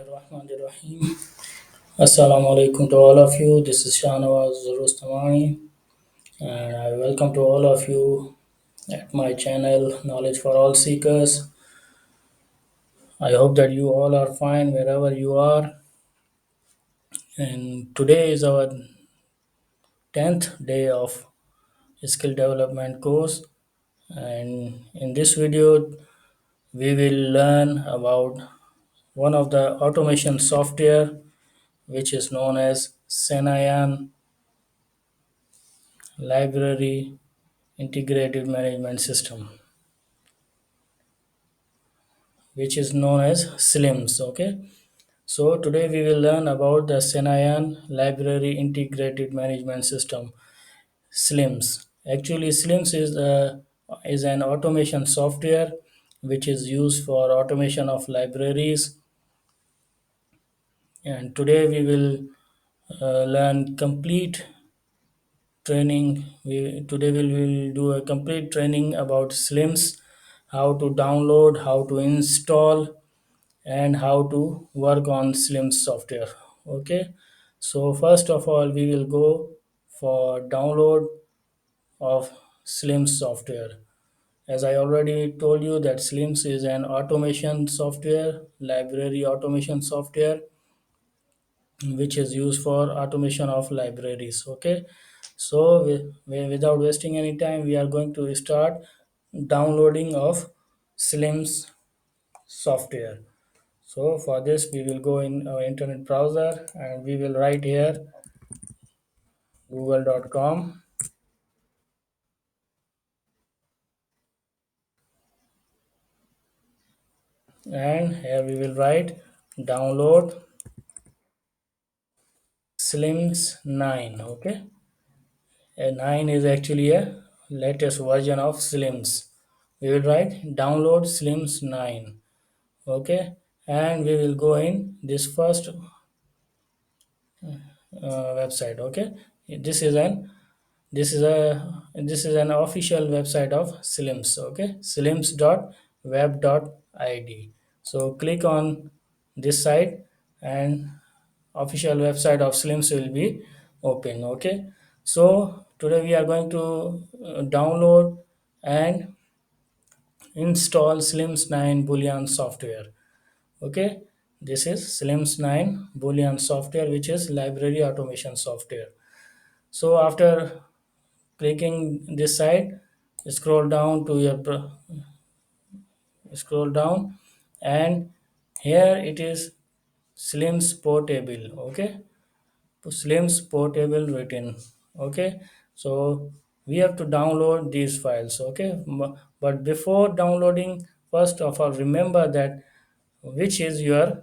Bismillahirrahmanirrahim. Asalaam Alaikum to all of you. This is Shahnawaz Rustamani, and I welcome to all of you at my channel Knowledge for All Seekers. I hope that you all are fine wherever you are. And today is our 10th day of skill development course. And in this video, we will learn about one of the automation software which is known as Senayan Library Integrated Management System, which is known as SLIMS. Okay, so today we will learn about the Senayan Library Integrated Management System, SLIMS. Actually, SLIMS is an automation software which is used for automation of libraries. And today we will learn complete training. Today we will do a complete training about SLIMS, how to download, how to install, and how to work on SLIMS software. Okay, so first of all, we will go for download of SLIMS software. As I already told you that SLIMS is an automation software, library automation software, which is used for automation of libraries. Okay, so without wasting any time, we are going to start downloading of SLIMS software. So for this, we will go in our internet browser and we will write here google.com, and here we will write download SLIMS 9. Okay, a 9 is actually a latest version of SLIMS. We will write download SLIMS 9. Okay, and we will go in this first website. Okay, this is an this is an official website of SLIMS. Okay, slims.web.id. So click on this site and official website of SLIMS will be open. Okay, so today we are going to download and install SLIMS 9 Boolean software. Okay, this is SLIMS 9 Boolean software, which is library automation software. So after clicking this site, scroll down to your scroll down, and here it is SLIMS portable. Okay, SLIMS portable written. Okay, so we have to download these files. Okay, but before downloading, first of all, remember that which is your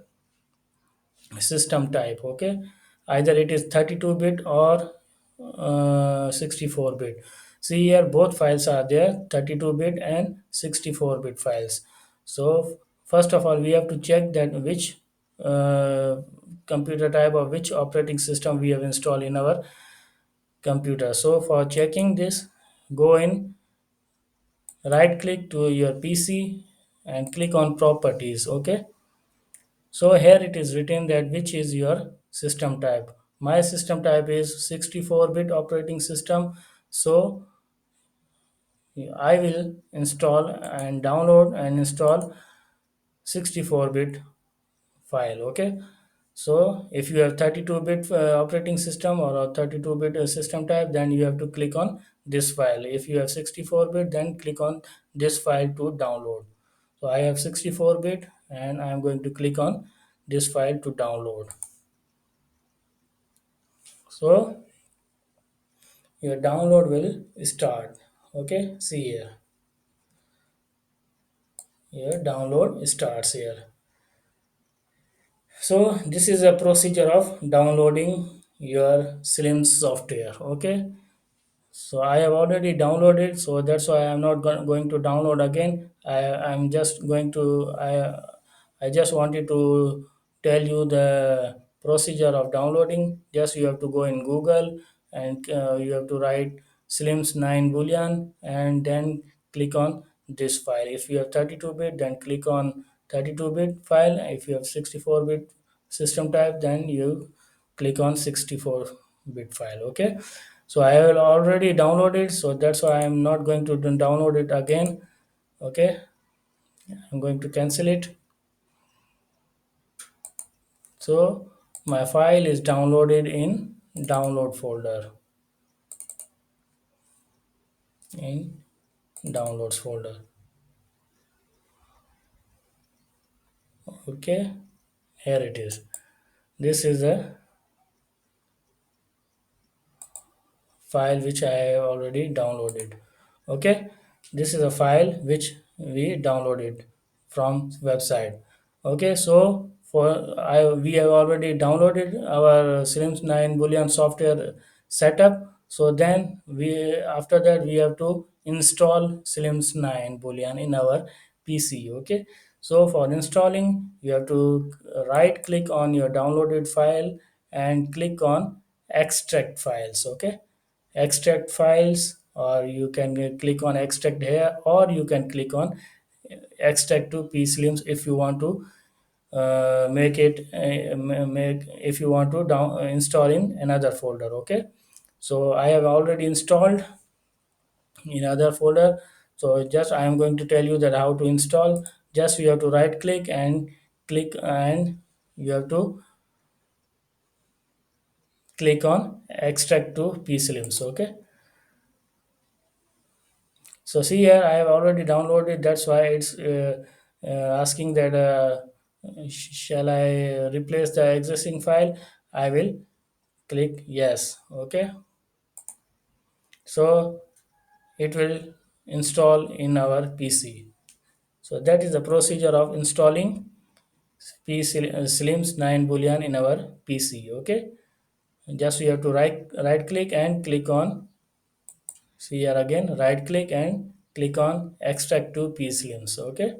system type. Okay, either it is 32-bit or 64-bit. See here, both files are there, 32-bit and 64-bit files. So first of all, we have to check that which computer type or which operating system we have installed in our computer. So for checking this, go in, right click to your PC and click on properties. Okay, so here it is written that which is your system type. My system type is 64-bit operating system. So I will install and download and install 64-bit file. Okay. So if you have 32-bit operating system or a 32-bit system type, then you have to click on this file. If you have 64-bit, then click on this file to download. So I have 64-bit and I am going to click on this file to download. So your download will start. Okay, see here. Your download starts here. So this is a procedure of downloading your SLIMS software. Okay, so I have already downloaded, so that's why I'm not going to download again. I'm just going to I just wanted to tell you the procedure of downloading. Just you have to go in Google and you have to write SLIMS 9 Boolean and then click on this file. If you have 32-bit, then click on 32-bit file. If you have 64-bit system type, then you click on 64-bit file. Okay, so I will already download it, so that's why I'm not going to download it again. Okay, I'm going to cancel it. So my file is downloaded in download folder, in downloads folder. Okay, here it is. This is a file which I have already downloaded. Okay, this is a file which we downloaded from website. Okay, so we have already downloaded our SLIMS 9 Boolean software setup. So then we after that we have to install SLIMS 9 Boolean in our PC. Okay, so for installing you have to right click on your downloaded file and click on extract files. Okay, extract files, or you can click on extract here, or you can click on extract to pslims if you want to make it make if you want to install in another folder. Okay, so I have already installed in other folder, so just I am going to tell you that how to install. Just you have to right click and click, and you have to click on extract to pslims. Okay, so see here, I have already downloaded. That's why it's asking that shall I replace the existing file? I will click yes. Okay, so it will install in our PC. So that is the procedure of installing Slims 9 Boolean in our PC. Okay, just you have to right click and click on. See here again, right click and click on extract to pslims. Okay,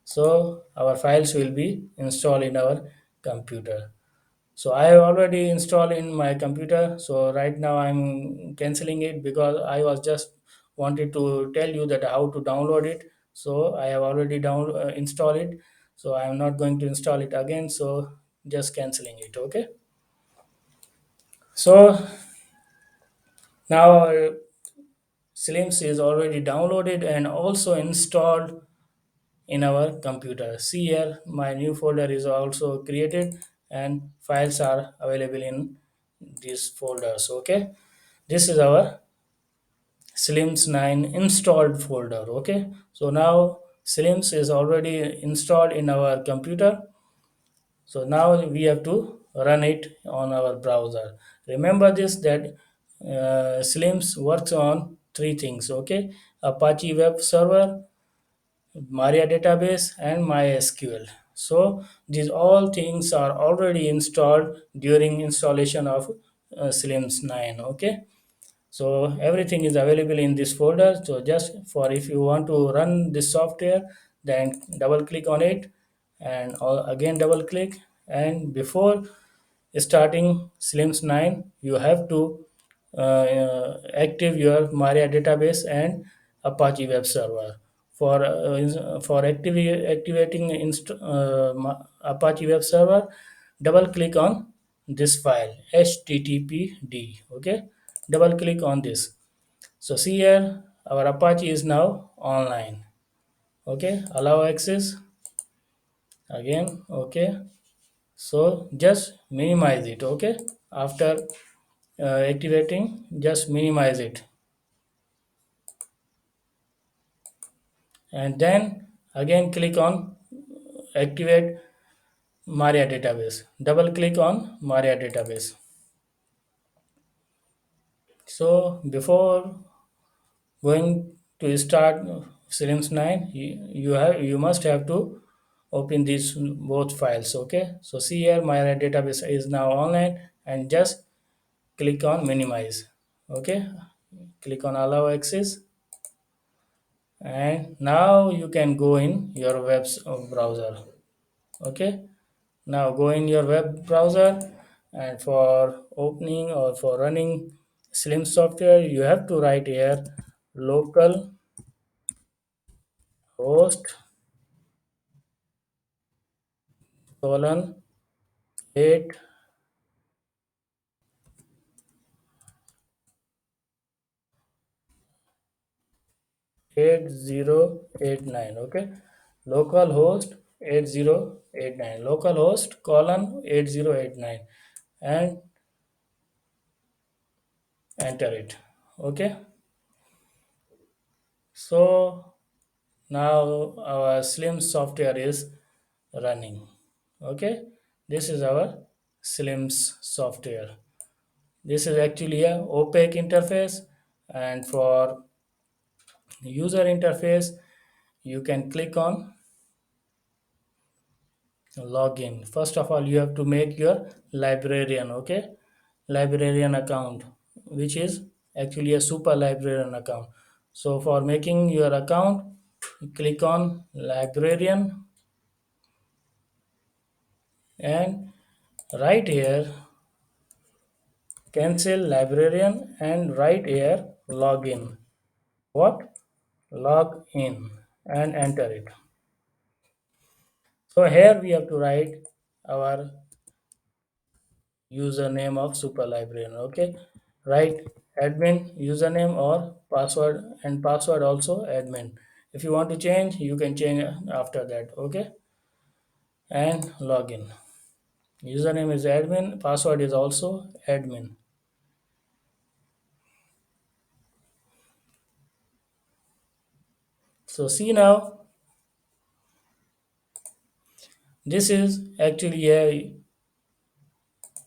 so our files will be installed in our computer. So I have already installed in my computer, so right now I'm canceling it because I was just wanted to tell you that how to download it. So I have already installed it, so I am not going to install it again, so just canceling it. Okay, so now our slims is already downloaded and also installed in our computer. See here, my new folder is also created and files are available in these folders. Okay, this is our Slims 9 installed folder. Okay, so now Slims is already installed in our computer. So now we have to run it on our browser. Remember this that Slims works on three things. Okay, Apache web server, Maria database, and MySQL. So these all things are already installed during installation of Slims 9. Okay, so everything is available in this folder. So just for if you want to run this software, then double click on it, and again double click, and before starting Slims 9, you have to active your Maria database and Apache web server. For activating Apache web server, double click on this file httpd. Okay, double click on this. So see here, our Apache is now online. Okay, allow access again. Okay, so just minimize it. Okay, after activating, just minimize it, and then again click on activate Maria database. Double click on Maria database. So before going to start Slims 9, you must have to open these both files. Okay, so see here, my database is now online, and just click on minimize. Okay, click on allow access, and now you can go in your web browser. Okay, now go in your web browser, and for opening or for running Slim software, you have to write here local host colon eight 8089. Okay, localhost 8089, localhost colon 8089, and enter it. Okay, so now our SLIMS software is running. Okay, this is our SLIMS software. This is actually a opaque interface, and for user interface you can click on login. First of all, you have to make your librarian, okay, librarian account, which is actually a super librarian account. So for making your account, click on librarian, and right here cancel librarian, and right here login. What? Log in, and enter it. So here we have to write our username of super librarian. Okay, write admin username or password, and password also admin. If you want to change, you can change after that. Okay, and login. Username is admin, password is also admin. So see now, this is actually a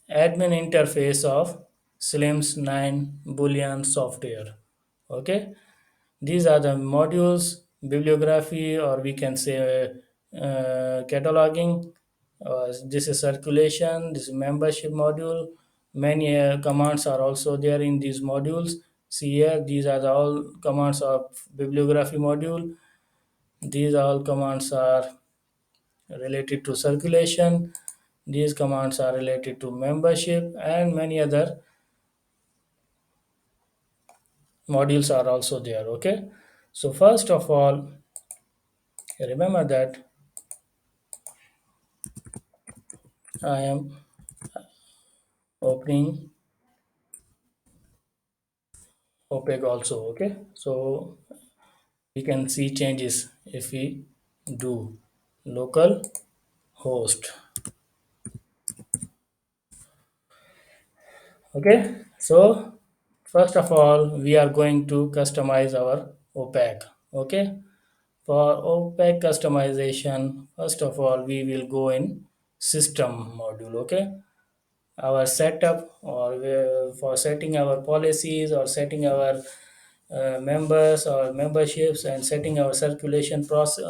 admin interface of slims 9 boolean software. Okay, these are the modules: bibliography, or we can say cataloging. This is circulation, this is membership module. Many commands are also there in these modules. See here, these are the all commands of bibliography module. These all commands are related to circulation. These commands are related to membership, and many other modules are also there. Okay, so first of all, remember that I am opening OPEC also. Okay, so we can see changes if we do local host. Okay, so first of all, we are going to customize our OPEC. Okay, for OPEC customization, first of all, we will go in system module. Okay, our setup, or for setting our policies, or setting our members or memberships, and setting our circulation process,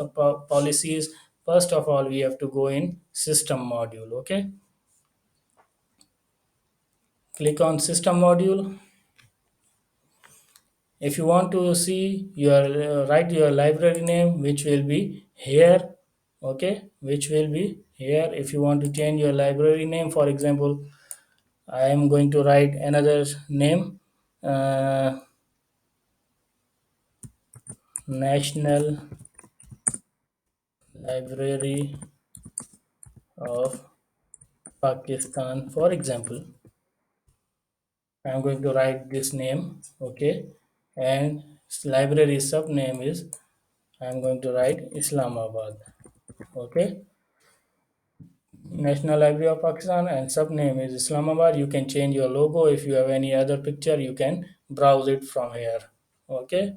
policies. First of all, we have to go in system module. Okay, click on system module. If you want to see your write your library name, which will be here. Okay, which will be here. If you want to change your library name, for example, I am going to write another name, uh, National Library of Pakistan, for example. I'm going to write this name. Okay, and library sub name is, I'm going to write Islamabad. Okay, National Library of Pakistan, and sub name is Islamabad. You can change your logo. If you have any other picture, you can browse it from here. Okay,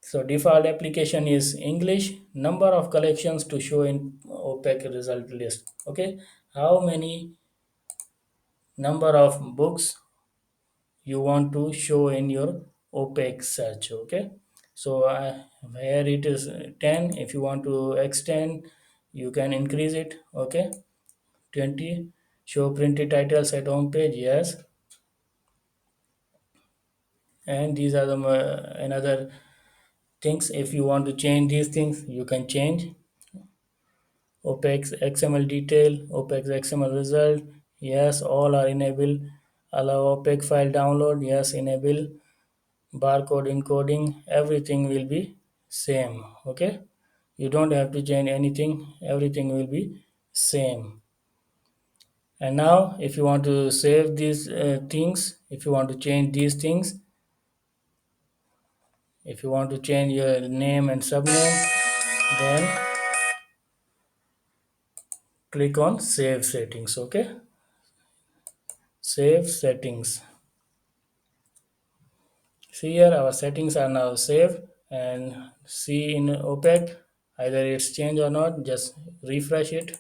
so default application is English. Number of collections to show in OPEC result list. Okay, how many number of books you want to show in your OPEC search. Okay, so here it is 10. If you want to extend, you can increase it. Okay, 20. Show printed titles at home page. Yes, and these are the another things. If you want to change these things, you can change. OPEX XML detail, OPEX XML result. Yes, all are enabled. Allow OPEC file download. Yes, enable. Barcode encoding. Everything will be same. Okay, you don't have to change anything. Everything will be same. And now if you want to save these things, if you want to change these things, if you want to change your name and subname, then click on save settings. Okay, save settings. See here, our settings are now saved, and see in OPEC either it's changed or not. Just refresh it.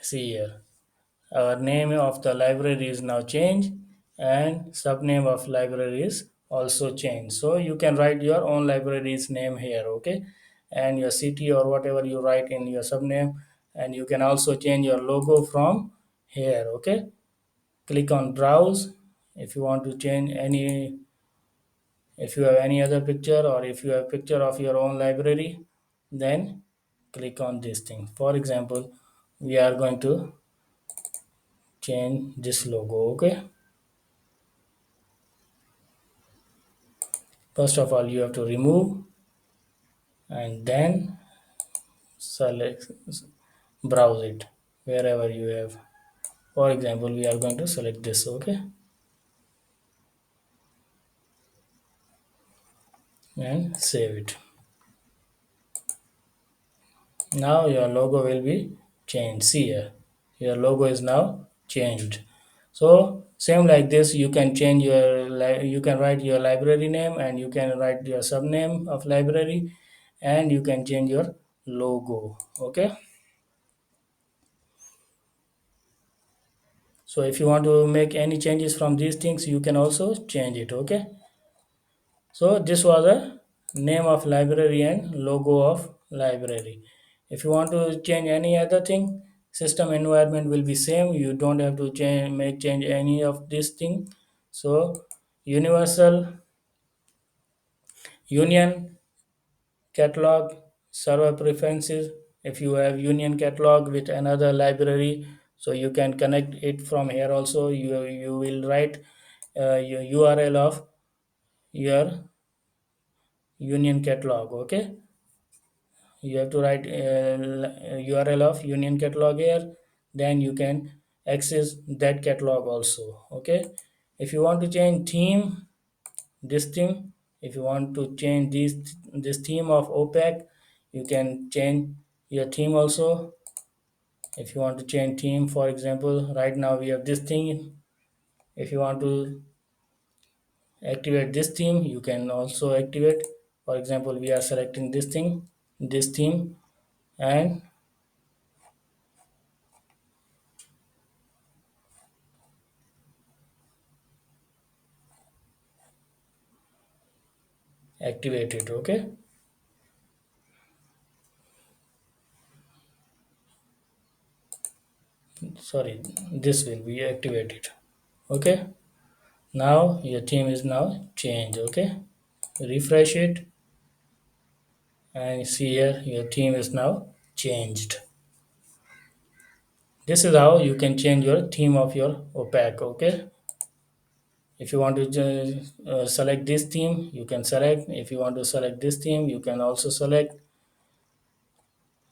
See here, our name of the library is now changed, and subname of library is also changed. So you can write your own library's name here. Okay, and your city or whatever you write in your subname, and you can also change your logo from here. Okay, click on browse. If you want to change any, if you have any other picture, or if you have picture of your own library, then click on this thing. For example, we are going to change this logo. Okay, first of all you have to remove, and then select, browse it wherever you have. For example, we are going to select this. Okay, and save it. Now your logo will be changed. See here, your logo is now changed. So same like this, you can change your you can write your library name, and you can write your subname of library, and you can change your logo. Okay, so if you want to make any changes from these things, you can also change it. Okay, so this was a name of library and logo of library. If you want to change any other thing, system environment will be same. You don't have to change any of this thing. So universal union catalog server preferences. If you have union catalog with another library, so you can connect it from here also. You will write your URL of your union catalog. Okay, you have to write URL of union catalog here, then you can access that catalog also. Okay, if you want to change theme, this theme, if you want to change this theme of OPEC, you can change your theme also. If you want to change theme, for example, right now we have this theme. If you want to activate this theme, you can also activate. For example, we are selecting this theme, and activate it. Okay, sorry, this will be activated. Okay, now your theme is now changed. Okay, refresh it, and see here your theme is now changed. This is how you can change your theme of your OPEC. Okay, if you want to select this theme, you can select. If you want to select this theme, you can also select.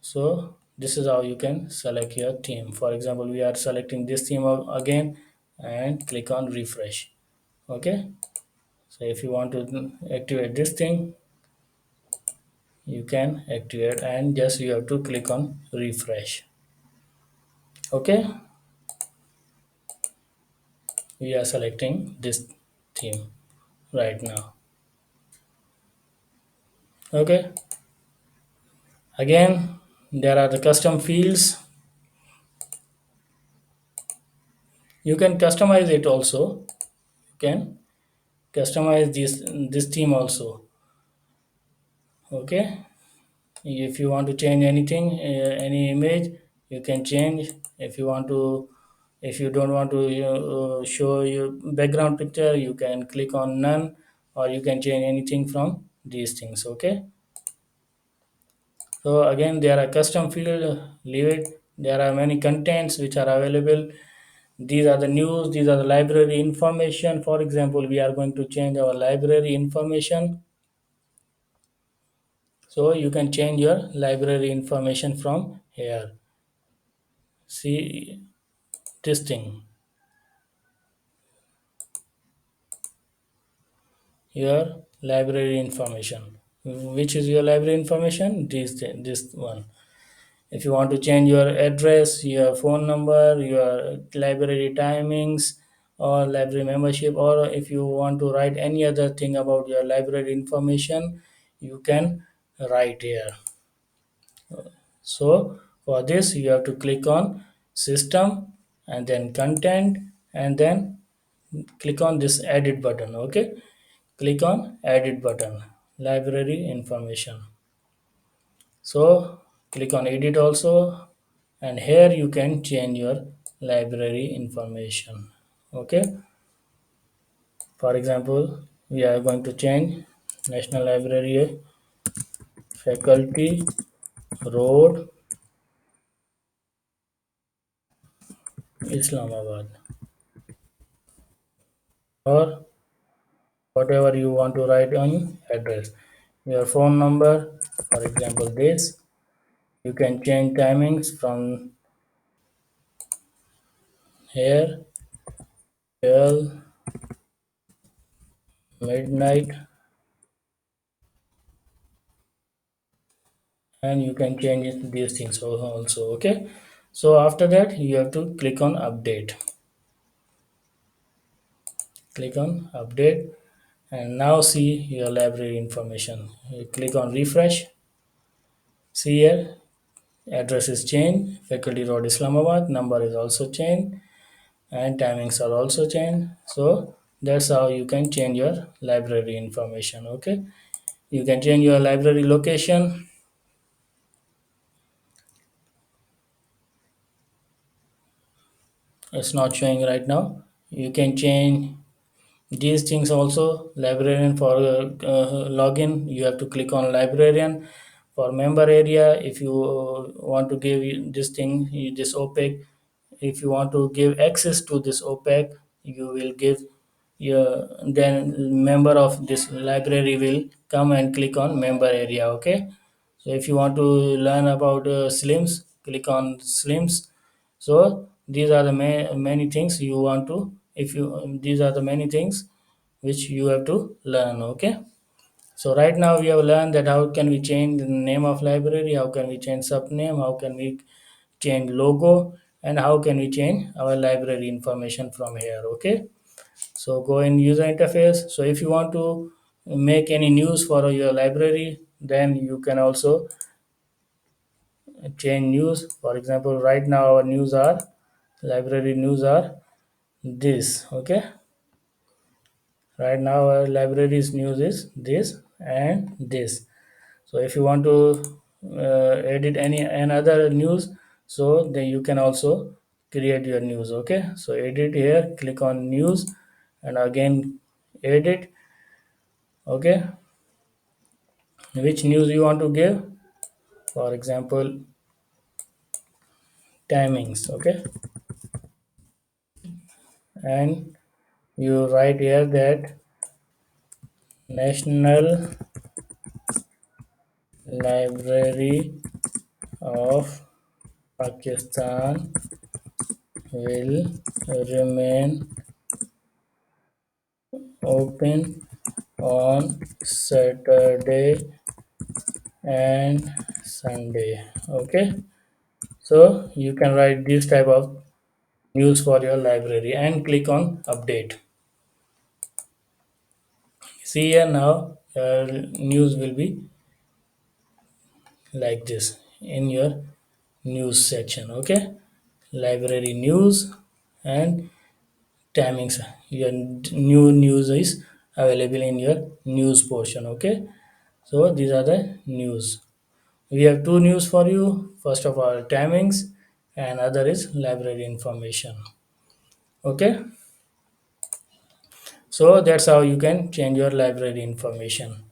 So this is how you can select your theme. For example, we are selecting this theme again, and click on refresh. Okay, so if you want to activate this thing, you can activate, and just you have to click on refresh. Okay, we are selecting this theme right now. Okay, again there are the custom fields. You can customize it also. You can customize this theme also. Okay, if you want to change anything, any image, you can change. If you want to, if you don't want to show your background picture, you can click on none, or you can change anything from these things. Okay, so again there are custom field, leave it. There are many contents which are available. These are the news, these are the library information. For example, we are going to change our library information. So you can change your library information from here. See, this thing, your library information. Which is your library information? This one. If you want to change your address, your phone number, your library timings, or library membership, or if you want to write any other thing about your library information, you can write here. So for this, you have to click on system and then content and then click on this edit button. Okay, click on edit button, library information. So click on edit also, and here you can change your library information. Okay, for example, we are going to change National Library, Faculty Road, Islamabad, or whatever you want to write on address. Your phone number, for example, this. You can change timings from here till midnight, and you can change these things also. Okay, so after that you have to click on update. Click on update, and now see your library information. You click on refresh. See here, address is changed, Faculty Road, Islamabad, number is also changed, and timings are also changed. So that's how you can change your library information. Okay, you can change your library location. It's not showing right now. You can change these things also. Librarian for login, you have to click on librarian. For member area, if you want to give this thing, this Opec, if you want to give access to this Opec, you will give your, then member of this library will come and click on member area. Okay, so if you want to learn about SLIMS, click on SLIMS. So these are the many things you want to, if you, these are the many things which you have to learn. Okay, so right now we have learned that how can we change the name of library, how can we change subname, how can we change logo, and how can we change our library information from here. Okay, so go in user interface. So if you want to make any news for your library, then you can also change news. For example, right now our news are, library news are this. Okay, right now our library's news is this and this. So if you want to edit any another news, so then you can also create your news. Okay, so edit here, click on news, and again edit. Okay, which news you want to give, for example, timings. Okay, and you write here that National Library of Pakistan will remain open on Saturday and Sunday. Okay, so you can write this type of news for your library and click on update. See here now, news will be like this in your news section. Okay, library news and timings. Your new news is available in your news portion. Okay, so these are the news. We have two news for you. First of all, timings, and other is library information. Okay, so that's how you can change your library information.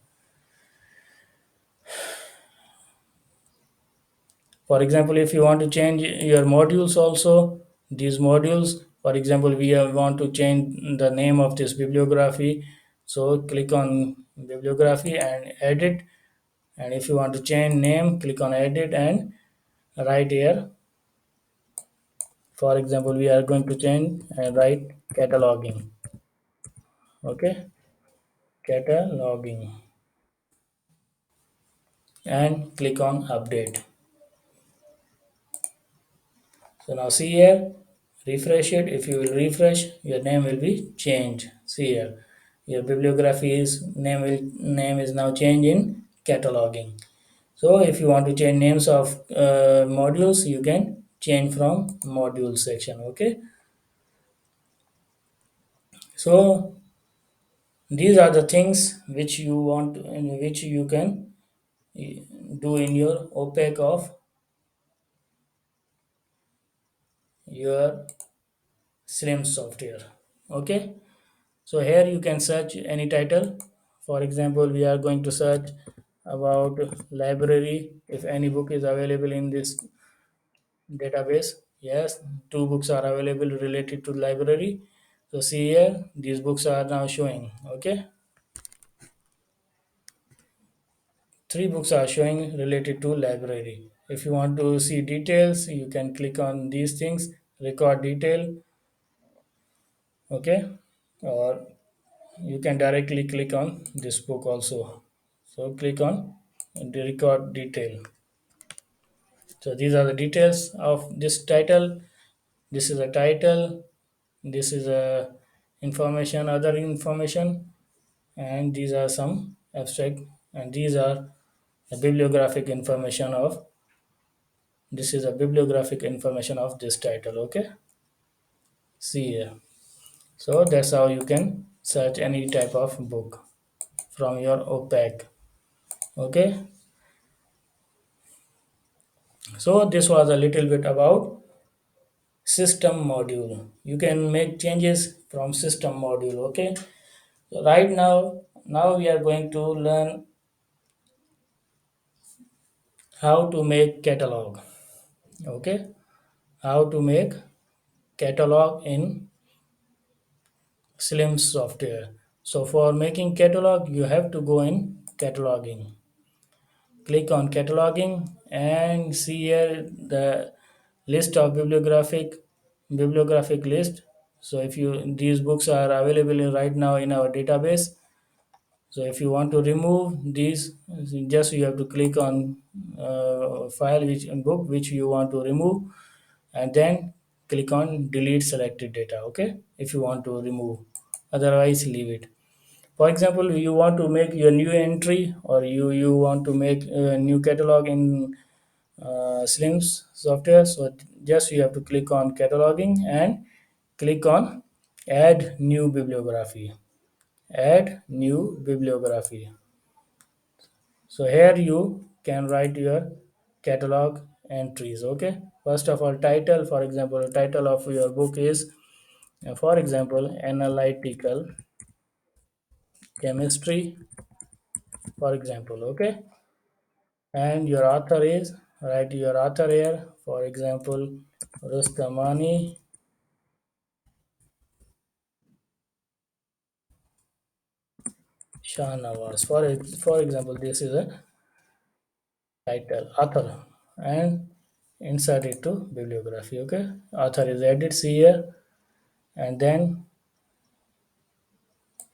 For example, if you want to change your modules also, these modules, for example, want to change the name of this bibliography. So click on bibliography and edit. And if you want to change name, click on edit and right here For example, we are going to change and write cataloging. Okay, cataloging, and click on update. So now see here, refresh it. If you will refresh, your name will be changed. See here, your bibliography is name is now changed in cataloging. So if you want to change names of modules, you can change from module section. Okay. So these are the things which you want, in which you can do in your OPEC of your SLIMS software. Okay. So here you can search any title. For example, we are going to search about library. If any book is available in this database, yes, two books are available related to library. So see here, these books are now showing. Okay, three books are showing related to library. If you want to see details, you can click on these things, record detail. Okay, or you can directly click on this book also. So click on the record detail. So these are the details of this title. This is a title. This is a information, other information, and these are some abstract, and these are the bibliographic information of, this is a bibliographic information of this title. Okay, see here. So that's how you can search any type of book from your OPEC. Okay, so this was a little bit about system module. You can make changes from system module. Okay, so right now we are going to learn how to make catalog. Okay, how to make catalog in SLIMS software. So for making catalog, you have to go in cataloging. Click on cataloging and see here the list of bibliographic list. So if you, these books are available right now in our database. So if you want to remove these, just you have to click on file which book which you want to remove, and then click on delete selected data. Okay, if you want to remove, otherwise leave it. For example, you want to make your new entry, or you want to make a new catalog in SLIMS software. So just you have to click on cataloging and click on add new bibliography. Add new bibliography. So here you can write your catalog entries. Okay. First of all, title. For example, title of your book is, for example, analytical chemistry. For example, okay. And your author is, write your author here. For example, Rustamani Shahnawaz. For example, this is a title, author, and insert it to bibliography. Okay, author is added. See here, and then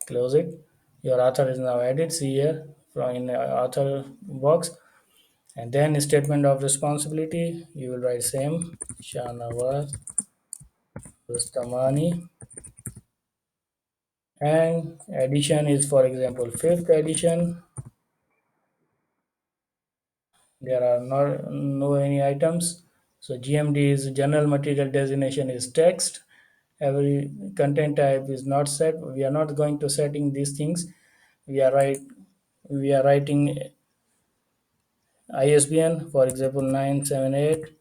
close it. Your author is now added. See here from in the author box, and then statement of responsibility. You will write same Shahnawaz Rustamani, and edition is, for example, fifth edition. There are no any items. So GMD is general material designation is text. Every content type is not set. We are not going to setting these things. We are right. We are writing ISBN, for example, 978.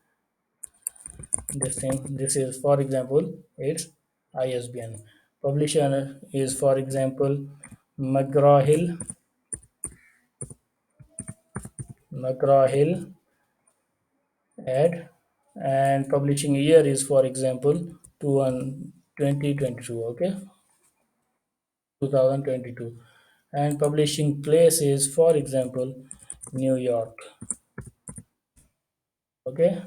This thing. This is, for example, it's ISBN. Publisher is, for example, McGraw Hill. McGraw Hill ad, and publishing year is, for example, 2022. Okay, 2022. And publishing place is, for example, New York. Okay,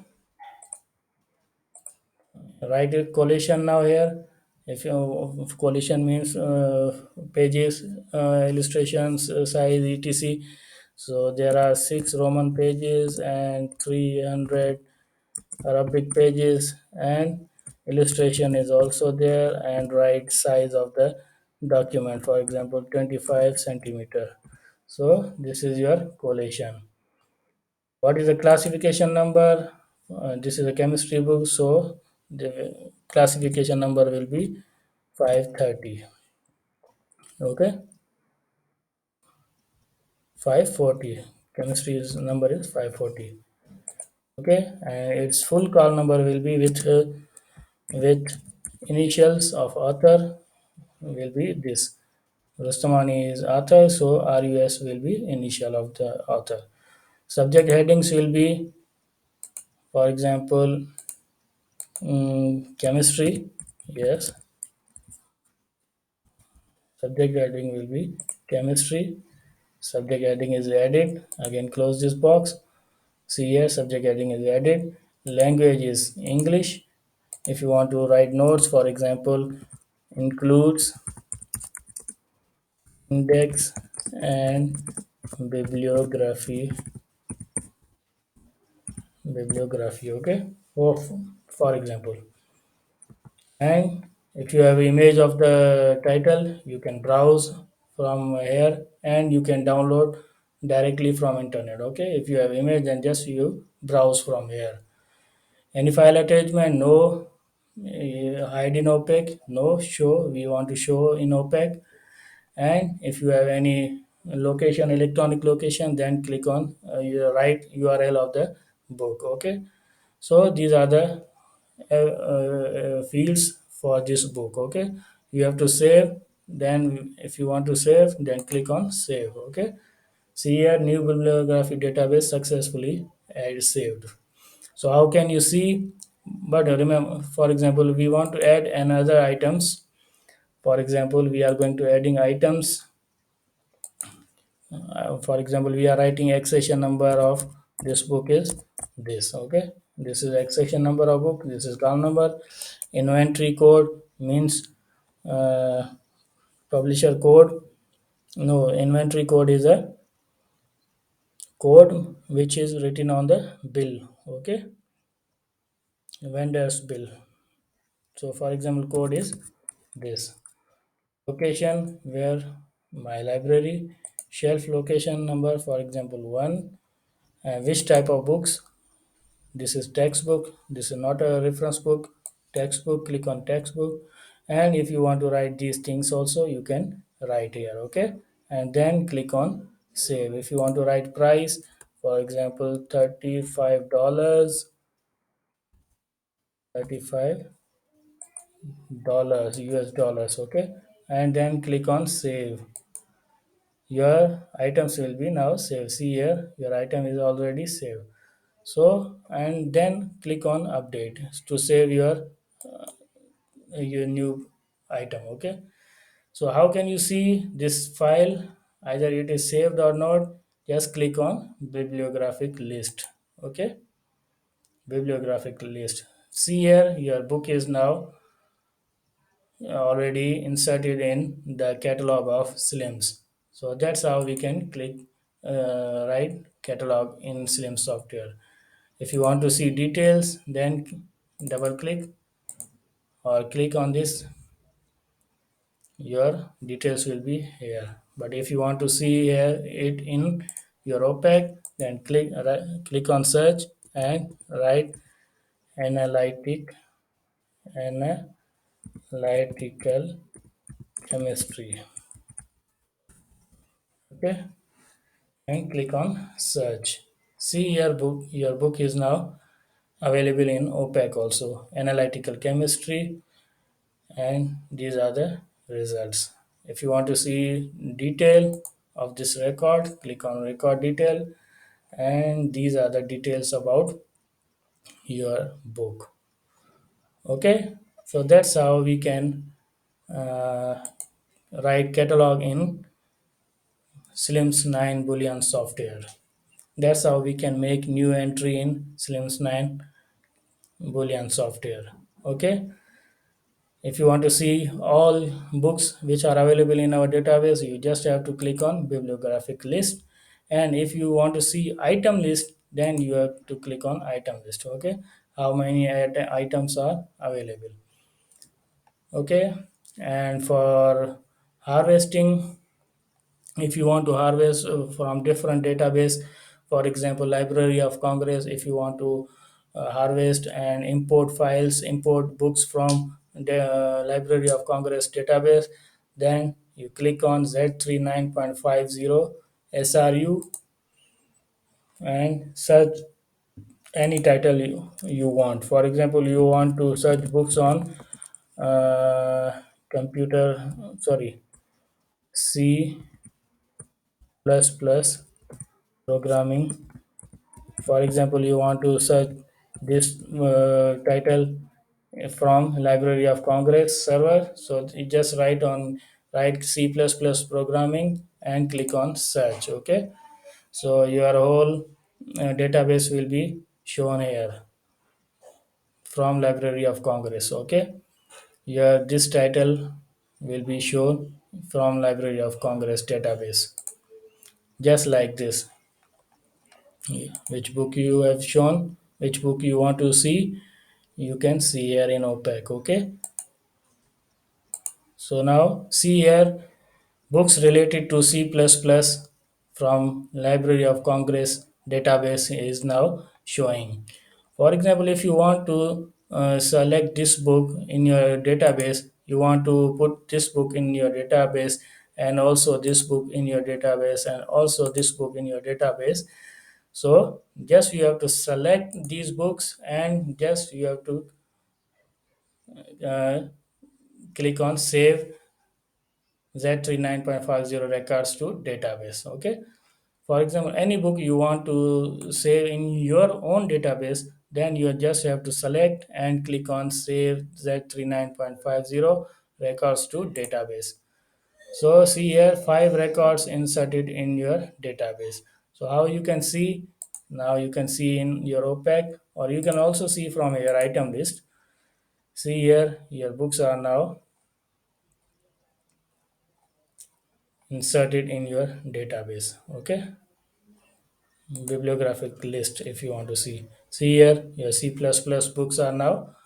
Write a collation now here. If you collation means pages, illustrations, size, etc. So there are six Roman pages and 300 Arabic pages, and illustration is also there, and write size of the document, for example 25 centimeter. So this is your collation. What is the classification number? This is a chemistry book, so the classification number will be 530. Okay, 540. Chemistry's number is 540. Okay, and its full call number will be with initials of author will be this. Rustamani is author, so RUS will be initial of the author. Subject headings will be, for example, chemistry. Yes, subject heading will be chemistry. Subject heading is added. Again, close this box. See here, subject heading is added. Language is English. If you want to write notes, for example, includes index and bibliography. Bibliography, okay. For example, and if you have image of the title, you can browse from here and you can download directly from internet. Okay, if you have image, then just you browse from here. Any file attachment? No. Hide in Opec? No. Show. We want to show in Opec. And if you have any location, electronic location, then click on your right URL of the book. Okay. So these are the fields for this book. Okay, you have to save. Then if you want to save, then click on save. Okay, see here, new bibliography database successfully saved. So how can you see? But remember, for example, we want to add another items. For example, we are going to adding items. For example, we are writing accession number of this book is this. Okay, this is accession number of book. This is call number. Inventory code means uh, publisher code. No, inventory code is a code which is written on the bill. Okay, vendor's bill. So for example, code is this. Location where my library, shelf location number, for example 1, which type of books. This is textbook. This is not a reference book. Textbook, click on textbook. And if you want to write these things also, you can write here. Okay, and then click on save. If you want to write price, for example $35, $35 US dollars. Okay, and then click on save. Your items will be now saved. See here, your item is already saved. So and then click on update to save your new item. Okay, so how can you see this file, either it is saved or not? Just click on bibliographic list. Okay, bibliographic list. See here, your book is now already inserted in the catalog of SLIMS. So that's how we can click write catalog in SLIMS software. If you want to see details, then double click or click on this. Your details will be here. But if you want to see here it in your OPEC, then click on search and write analytic analytical chemistry. Okay, and click on search. See your book is now available in OPEC also, analytical chemistry, and these are the results. If you want to see detail of this record, click on record detail, and these are the details about your book. Okay, so that's how we can uh, write catalog in SLIMS 9 Boolean software. That's how we can make new entry in SLIMS 9 Boolean software. Okay, if you want to see all books which are available in our database, you just have to click on bibliographic list. And if you want to see item list, then you have to click on item list. Okay, how many items are available. Okay, and for harvesting, if you want to harvest from different database, for example library of congress, if you want to harvest and import files, import books from the library of congress database, then you click on Z39.50 SRU and search any title you want. For example, you want to search books on computer, sorry, C++ programming. For example, you want to search this title from library of congress server, so you just write C++ programming and click on search. Okay, so your whole database will be shown here from library of congress. Okay, your this title will be shown from library of congress database, just like this. Yeah, which book you have shown, which book you want to see, you can see here in OPEC. Okay, so now see here, books related to C++ from Library of Congress database is now showing. For example, if you want to select this book in your database, you want to put this book in your database and also this book in your database and also this book in your database. So just you have to select these books and just you have to uh, click on save Z39.50 records to database. Okay. For example, any book you want to save in your own database, then you just have to select and click on save Z39.50 records to database. So see here, five records inserted in your database. So how you can see, now you can see in your OPEC, or you can also see from your item list. See here, your books are now inserted in your database. Okay, bibliographic list if you want to see. See here, your C++ books are now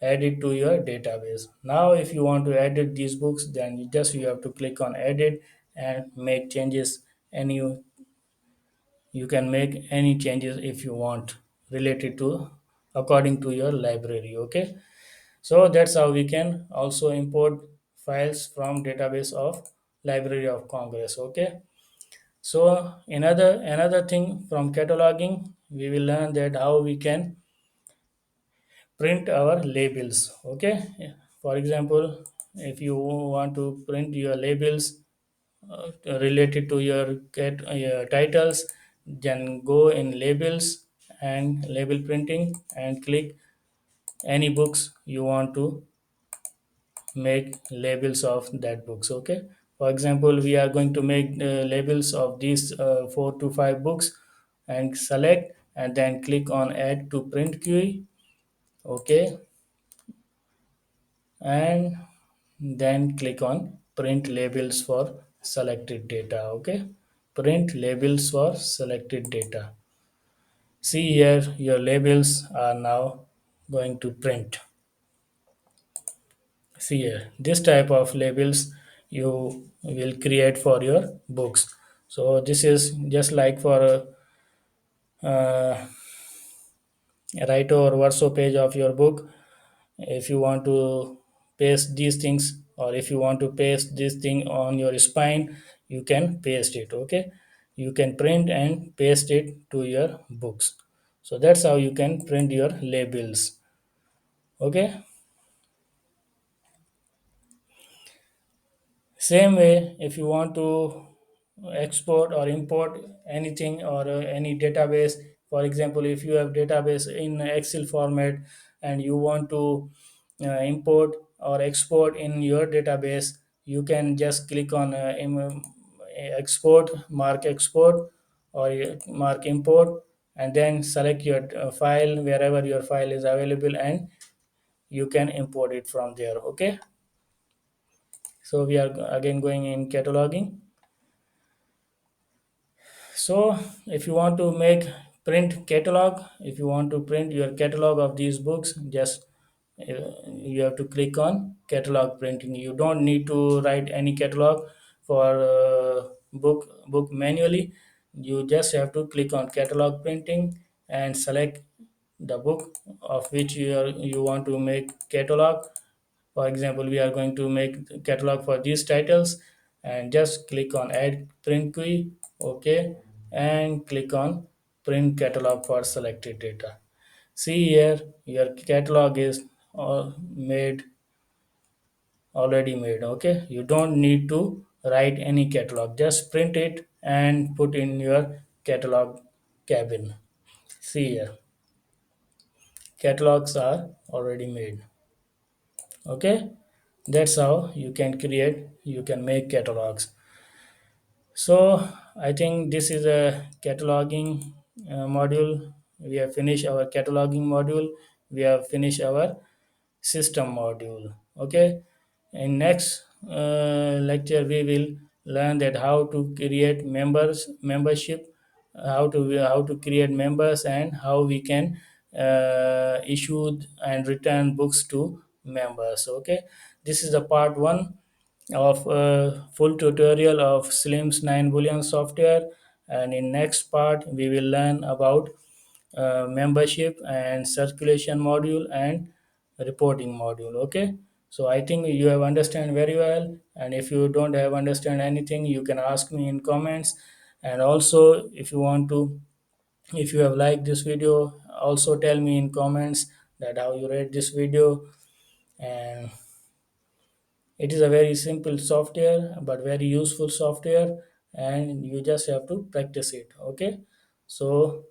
added to your database. Now if you want to edit these books, then you have to click on edit and make changes. Any You can make any changes if you want related to according to your library. Okay, so that's how we can also import files from database of library of congress. Okay, so another thing from cataloging, we will learn that how we can print our labels. Okay, for example, if you want to print your labels related to your titles, then go in labels and label printing and click any books you want to make labels of that books. Okay, for example, we are going to make labels of these 4 to 5 books and select and then click on add to print queue. Okay, and then click on print labels for selected data. Okay, print labels for selected data. See here, your labels are now going to print. See here, this type of labels you will create for your books. So this is just like for right over verso page of your book. If you want to paste these things, or if you want to paste this thing on your spine, you can paste it. Okay, you can print and paste it to your books. So that's how you can print your labels. Okay, same way, if you want to export or import anything or any database, for example, if you have database in Excel format and you want to import or export in your database, you can just click on export, mark export, or mark import, and then select your file wherever your file is available and you can import it from there. Okay, so we are again going in cataloging. So if you want to make print catalog, if you want to print your catalog of these books, just you have to click on catalog printing. You don't need to write any catalog for book manually. You just have to click on catalog printing and select the book of which you want to make catalog. For example, we are going to make catalog for these titles, and just click on add print queue. Okay, and click on print catalog for selected data. See here, your catalog is made already made. Okay, you don't need to write any catalog, just print it and put in your catalog cabin. See here, catalogs are already made. Okay, that's how you can make catalogs. So I think this is a cataloging module. We have finished our cataloging module. We have finished our system module. Okay, in next lecture we will learn that how to create membership, how to create members, and how we can issue and return books to members. Okay, this is the part 1 of a full tutorial of SLIMS 9 Boolean software, and in next part we will learn about membership and circulation module and reporting module. Okay, so I think you have understand very well, and if you don't have understand anything, you can ask me in comments. And also, if you want to, if you have liked this video, also tell me in comments that how you rate this video. And it is a very simple software but very useful software, and you just have to practice it. Okay, so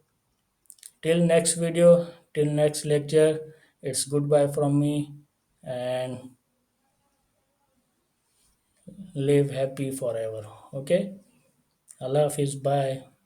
till next video, till next lecture, it's goodbye from me, and live happy forever. Okay, Allah Hafiz, bye.